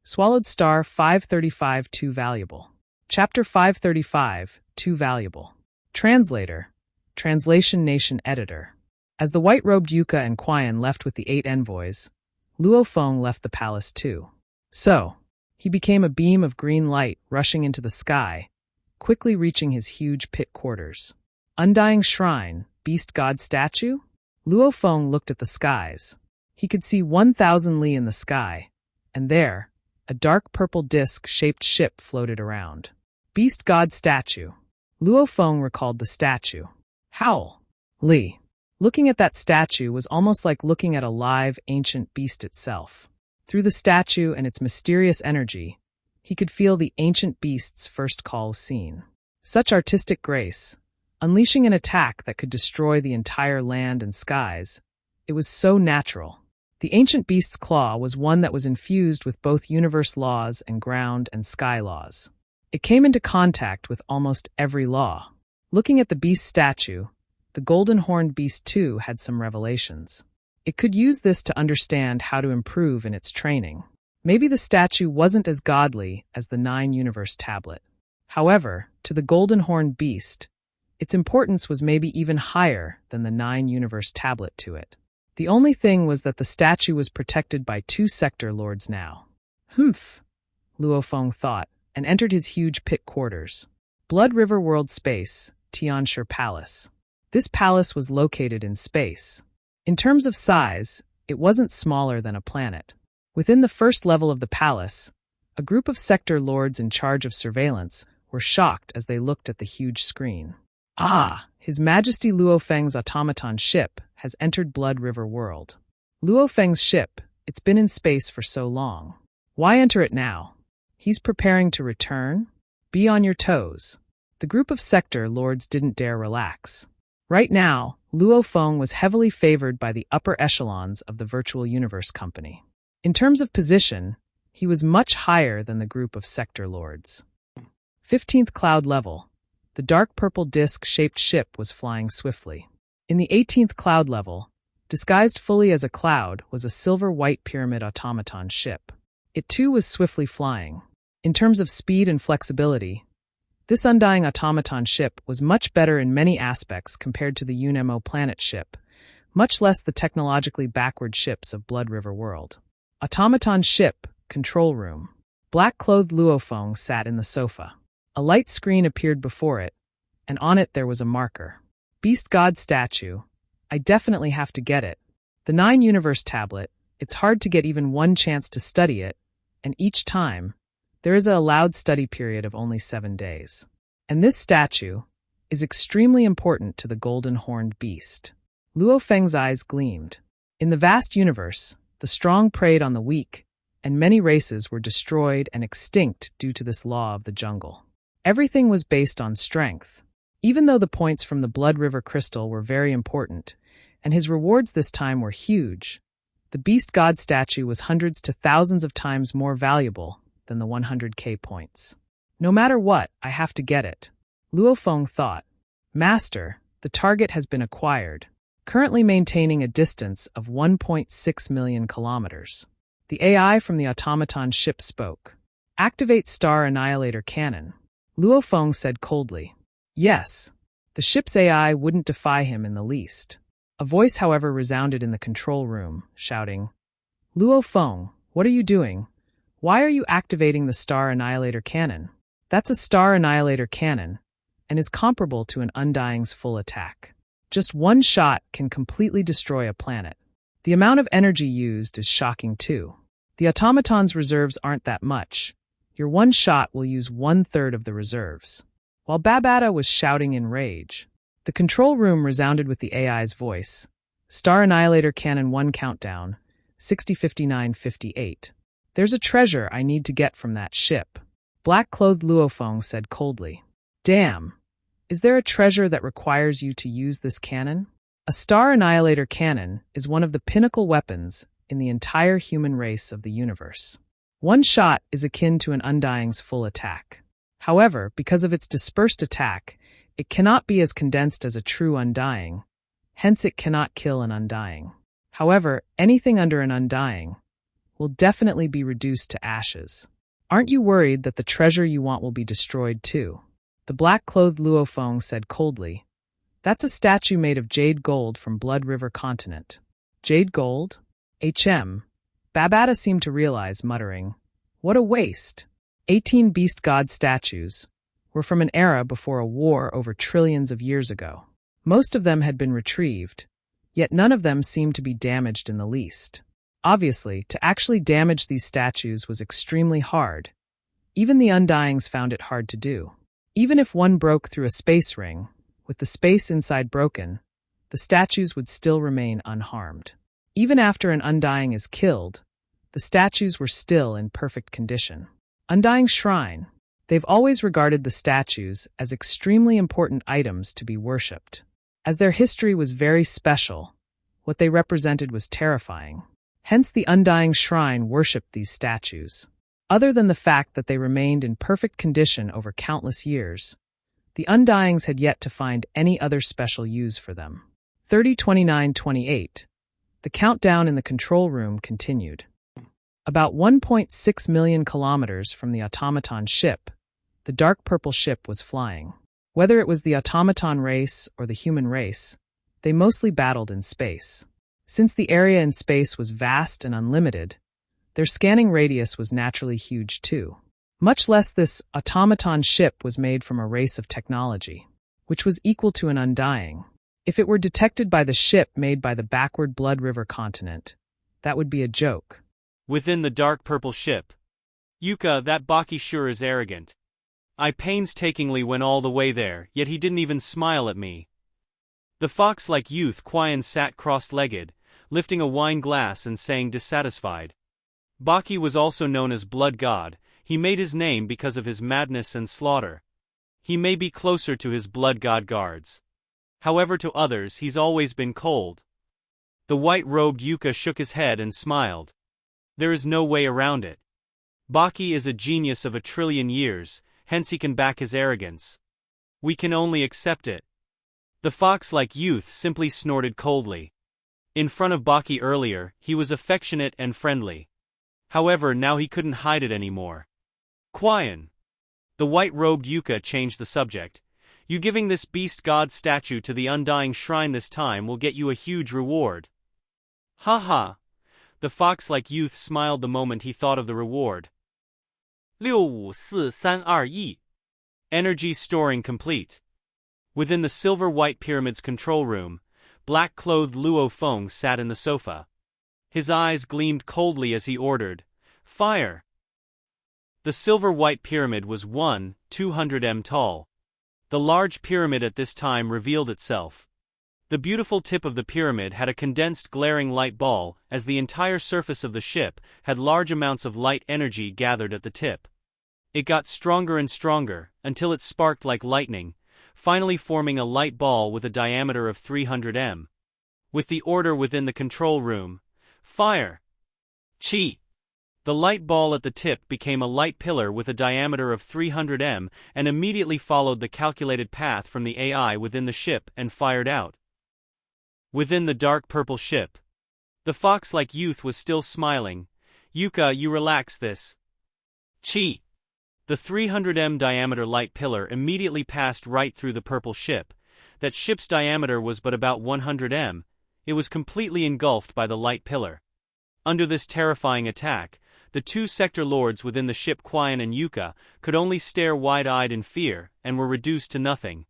Swallowed Star 535 Too Valuable. Chapter 535 Too Valuable. Translator. Translation Nation Editor. As the white-robed Yuka and Qian left with the 8 envoys, Luo Feng left the palace too. So, he became a beam of green light rushing into the sky, quickly reaching his huge pit quarters. Undying Shrine, Beast God Statue? Luo Feng looked at the skies. He could see 1,000 li in the sky, and there, a dark purple disc-shaped ship floated around. Beast God Statue. Luo Feng recalled the statue. Howl. Li. Looking at that statue was almost like looking at a live, ancient beast itself. Through the statue and its mysterious energy, he could feel the ancient beast's first call scene. Such artistic grace, unleashing an attack that could destroy the entire land and skies. It was so natural. The ancient beast's claw was one that was infused with both universe laws and ground and sky laws. It came into contact with almost every law. Looking at the beast statue, the golden-horned beast too had some revelations. It could use this to understand how to improve in its training. Maybe the statue wasn't as godly as the 9-universe tablet. However, to the golden-horned beast, its importance was maybe even higher than the 9-universe tablet to it. The only thing was that the statue was protected by 2 sector lords now. Humph, Luo Feng thought, and entered his huge pit quarters. Blood River World Space, Tianshi Palace. This palace was located in space. In terms of size, it wasn't smaller than a planet. Within the first level of the palace, a group of sector lords in charge of surveillance were shocked as they looked at the huge screen. Ah, His Majesty Luo Feng's automaton ship has entered Blood River World. Luo Feng's ship, it's been in space for so long. Why enter it now? He's preparing to return? Be on your toes. The group of sector lords didn't dare relax. Right now, Luo Feng was heavily favored by the upper echelons of the Virtual Universe Company. In terms of position, he was much higher than the group of sector lords. 15th cloud level. The dark purple disc-shaped ship was flying swiftly. In the 18th cloud level, disguised fully as a cloud, was a silver-white pyramid automaton ship. It too was swiftly flying. In terms of speed and flexibility, this undying automaton ship was much better in many aspects compared to the Unemo planet ship, much less the technologically backward ships of Blood River World. Automaton ship, control room. Black-clothed Luo Feng sat in the sofa. A light screen appeared before it, and on it there was a marker. Beast God Statue. I definitely have to get it. The 9-universe tablet, it's hard to get even one chance to study it, and each time, there is an allowed study period of only 7 days. And this statue is extremely important to the golden-horned beast. Luo Feng's eyes gleamed. In the vast universe, the strong preyed on the weak, and many races were destroyed and extinct due to this law of the jungle. Everything was based on strength. Even though the points from the Blood River Crystal were very important, and his rewards this time were huge, the Beast God statue was hundreds to thousands of times more valuable than the 100k points. No matter what, I have to get it. Luo Feng thought. Master, the target has been acquired, currently maintaining a distance of 1.6 million kilometers. The AI from the automaton ship spoke. Activate Star Annihilator Cannon. Luo Feng said coldly. Yes. The ship's AI wouldn't defy him in the least. A voice, however, resounded in the control room, shouting, Luo Feng, what are you doing? Why are you activating the Star Annihilator Cannon? That's a Star Annihilator Cannon, and is comparable to an Undying's full attack. Just one shot can completely destroy a planet. The amount of energy used is shocking too. The automaton's reserves aren't that much. Your one shot will use 1/3 of the reserves. While Babata was shouting in rage, the control room resounded with the AI's voice. Star Annihilator Cannon 1 countdown, 60:59:58. There's a treasure I need to get from that ship. Black-clothed Luo Feng said coldly. Damn. Is there a treasure that requires you to use this cannon? A Star Annihilator Cannon is one of the pinnacle weapons in the entire human race of the universe. One shot is akin to an Undying's full attack. However, because of its dispersed attack, it cannot be as condensed as a true Undying, hence it cannot kill an Undying. However, anything under an Undying will definitely be reduced to ashes. Aren't you worried that the treasure you want will be destroyed too? The black-clothed Luo Feng said coldly. That's a statue made of jade gold from Blood River continent. Jade gold? Babata seemed to realize, muttering, "What a waste!" 18 beast god statues were from an era before a war over trillions of years ago. Most of them had been retrieved, yet none of them seemed to be damaged in the least. Obviously, to actually damage these statues was extremely hard. Even the Undyings found it hard to do. Even if one broke through a space ring, with the space inside broken, the statues would still remain unharmed. Even after an Undying is killed, the statues were still in perfect condition. Undying Shrine. They've always regarded the statues as extremely important items to be worshipped. As their history was very special, what they represented was terrifying. Hence the Undying Shrine worshipped these statues. Other than the fact that they remained in perfect condition over countless years, the Undyings had yet to find any other special use for them. 30-29-28. The countdown in the control room continued. About 1.6 million kilometers from the automaton ship, the dark purple ship was flying. Whether it was the automaton race or the human race, they mostly battled in space. Since the area in space was vast and unlimited, their scanning radius was naturally huge too. Much less this automaton ship was made from a race of technology, which was equal to an Undying. If it were detected by the ship made by the backward Blood River continent, that would be a joke. Within the dark purple ship. Yuka, that Baki sure is arrogant. I painstakingly went all the way there, yet he didn't even smile at me. The fox-like youth Qian sat cross-legged, lifting a wine glass and saying dissatisfied. Baki was also known as Blood God. He made his name because of his madness and slaughter. He may be closer to his Blood God guards. However, to others he's always been cold. The white-robed Yuka shook his head and smiled. There is no way around it. Baki is a genius of a trillion years, hence he can back his arrogance. We can only accept it. The fox-like youth simply snorted coldly. In front of Baki earlier, he was affectionate and friendly. However, now he couldn't hide it anymore. Qian. The white-robed Yuka changed the subject. You giving this beast god statue to the Undying Shrine this time will get you a huge reward. Ha ha. The fox-like youth smiled the moment he thought of the reward. 65432亿. Energy storing complete. Within the silver-white pyramid's control room, black-clothed Luo Feng sat in the sofa. His eyes gleamed coldly as he ordered, "Fire!" The silver-white pyramid was 200 m tall. The large pyramid at this time revealed itself. The beautiful tip of the pyramid had a condensed glaring light ball, as the entire surface of the ship had large amounts of light energy gathered at the tip. It got stronger and stronger, until it sparked like lightning, finally forming a light ball with a diameter of 300 m. With the order within the control room, "Fire!" Chi! The light ball at the tip became a light pillar with a diameter of 300 m and immediately followed the calculated path from the AI within the ship and fired out. Within the dark purple ship. The fox-like youth was still smiling. "Yuka, you relax this." Chi! The 300 m diameter light pillar immediately passed right through the purple ship. That ship's diameter was but about 100 m. It was completely engulfed by the light pillar. Under this terrifying attack, the two sector lords within the ship Qian and Yuka could only stare wide-eyed in fear and were reduced to nothing.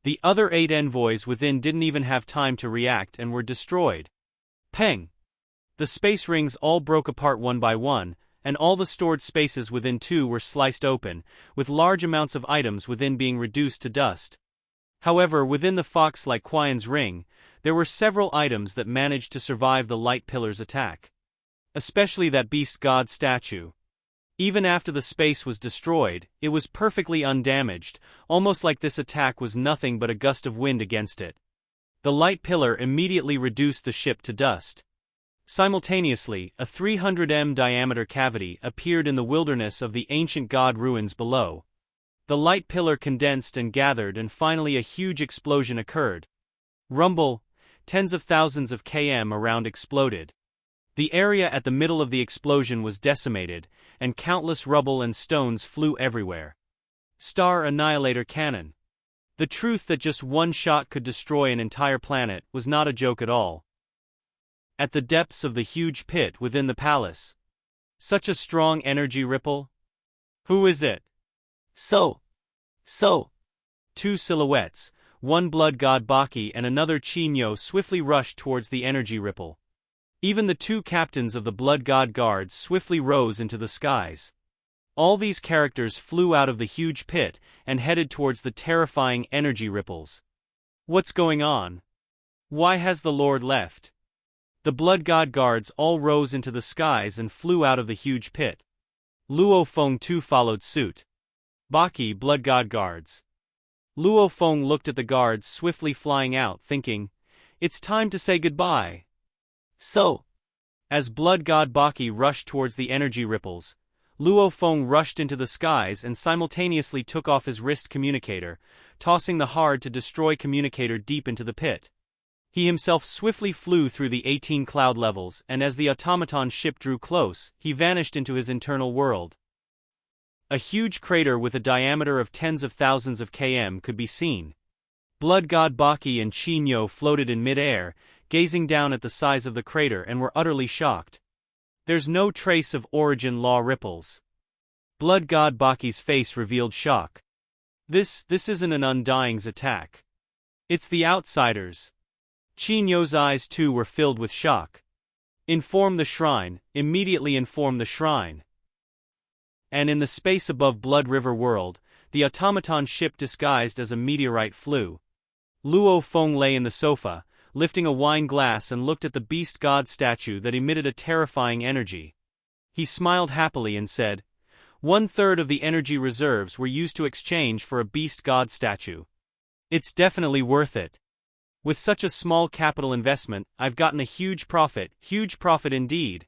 The other 8 envoys within didn't even have time to react and were destroyed. Peng! The space rings all broke apart one by one, and all the stored spaces within too were sliced open, with large amounts of items within being reduced to dust. However, within the fox-like Qian's ring, there were several items that managed to survive the light pillar's attack. Especially that beast god statue. Even after the space was destroyed, it was perfectly undamaged, almost like this attack was nothing but a gust of wind against it. The light pillar immediately reduced the ship to dust. Simultaneously, a 300 m diameter cavity appeared in the wilderness of the ancient god ruins below. The light pillar condensed and gathered, and finally a huge explosion occurred. Rumble, tens of thousands of km around exploded. The area at the middle of the explosion was decimated, and countless rubble and stones flew everywhere. Star Annihilator Cannon. The truth that just one shot could destroy an entire planet was not a joke at all. At the depths of the huge pit within the palace. Such a strong energy ripple? Who is it? So. Two silhouettes, one blood god Baki and another Chi-Nyo, swiftly rushed towards the energy ripple. Even the two captains of the blood god guards swiftly rose into the skies. All these characters flew out of the huge pit and headed towards the terrifying energy ripples. What's going on? Why has the Lord left? The blood god guards all rose into the skies and flew out of the huge pit. Luo Feng too followed suit. Baki, blood god guards. Luo Feng looked at the guards swiftly flying out, thinking, "It's time to say goodbye." So, as blood god Baki rushed towards the energy ripples, Luo Feng rushed into the skies and simultaneously took off his wrist communicator, tossing the hard-to-destroy communicator deep into the pit. He himself swiftly flew through the 18 cloud levels, and as the automaton ship drew close, he vanished into his internal world. A huge crater with a diameter of tens of thousands of km could be seen. Blood god Baki and Chi-Nyo floated in mid-air, gazing down at the size of the crater, and were utterly shocked. There's no trace of origin law ripples. Blood god Baki's face revealed shock. This isn't an Undying's attack. It's the outsiders. Chi-Nyo's eyes too were filled with shock. Inform the shrine, immediately inform the shrine. And in the space above Blood River World, the automaton ship disguised as a meteorite flew. Luo Feng lay in the sofa, lifting a wine glass, and looked at the beast god statue that emitted a terrifying energy. He smiled happily and said, "1/3 of the energy reserves were used to exchange for a beast god statue. It's definitely worth it. With such a small capital investment, I've gotten a huge profit indeed."